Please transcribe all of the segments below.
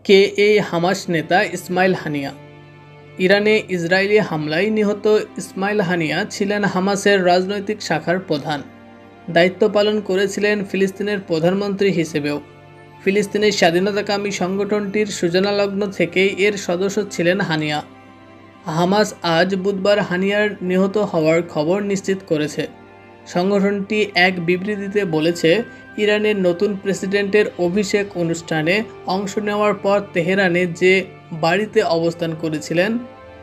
কে এই হামাস নেতা ইসমাইল হানিয়া? ইরানে ইসরায়েলি হামলায় নিহত ইসমাইল হানিয়া ছিলেন হামাসের রাজনৈতিক শাখার প্রধান। দায়িত্ব পালন করেছিলেন ফিলিস্তিনের প্রধানমন্ত্রী হিসেবেও। ফিলিস্তিনের স্বাধীনতাকামী সংগঠনটির সূচনালগ্ন থেকেই এর সদস্য ছিলেন হানিয়া। হামাস আজ বুধবার হানিয়ার নিহত হওয়ার খবর নিশ্চিত করেছে। সংগঠনটি এক বিবৃতিতে বলেছে, ইরানের নতুন প্রেসিডেন্টের অভিষেক অনুষ্ঠানে অংশ নেওয়ার পর তেহরানে যে বাড়িতে অবস্থান করেছিলেন,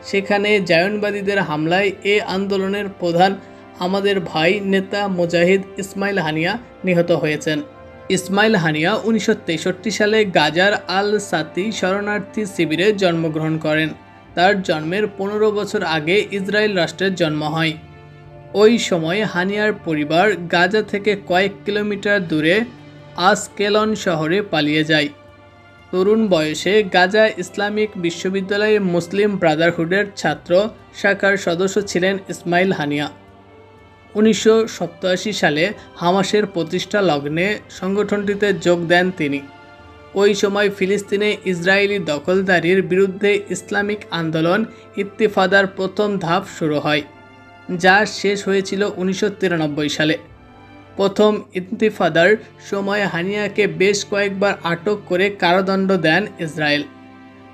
সেখানে জায়নবাদীদের হামলায় এ আন্দোলনের প্রধান আমাদের ভাই নেতা মুজাহিদ ইসমাইল হানিয়া নিহত হয়েছেন। ইসমাইল হানিয়া 1963 সালে গাজার আল সাতি শরণার্থী শিবিরে জন্মগ্রহণ করেন। তার জন্মের 15 বছর আগে ইসরায়েল রাষ্ট্রের জন্ম হয়। ওই সময় হানিয়ার পরিবার গাজা থেকে কয়েক কিলোমিটার দূরে আসকেলন শহরে পালিয়ে যায়। তরুণ বয়সে গাজা ইসলামিক বিশ্ববিদ্যালয়ে মুসলিম ব্রাদারহুডের ছাত্র শাখার সদস্য ছিলেন ইসমাইল হানিয়া। 1987 সালে হামাসের প্রতিষ্ঠা লগ্নে সংগঠনটিতে যোগ দেন তিনি। ওই সময় ফিলিস্তিনে ইসরায়েলি দখলদারির বিরুদ্ধে ইসলামিক আন্দোলন ইত্তিফাদার প্রথম ধাপ শুরু হয়, যা শেষ হয়েছিল 1993 সালে। প্রথম ইন্তিফাদার সময় হানিয়াকে বেশ কয়েকবার আটক করে কারাদণ্ড দেন ইসরায়েল।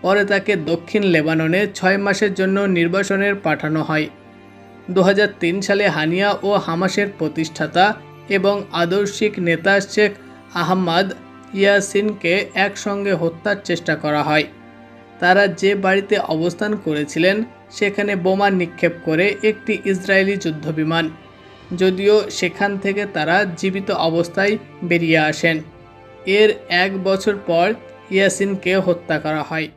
পরে তাকে দক্ষিণ লেবাননে 6 মাসের জন্য নির্বাসনের পাঠানো হয়। 2003 সালে হানিয়া ও হামাসের প্রতিষ্ঠাতা এবং আদর্শিক নেতা শেখ আহমাদ ইয়াসিনকে একসঙ্গে হত্যার চেষ্টা করা হয়। তারা যে বাড়িতে অবস্থান করেছিলেন সেখানে বোমা নিক্ষেপ করে একটি ইসরায়েলি যুদ্ধবিমান, যদিও সেখান থেকে তারা জীবিত অবস্থায় বেরিয়ে আসেন। এর 1 বছর পর ইয়াসিনকে হত্যা করা হয়।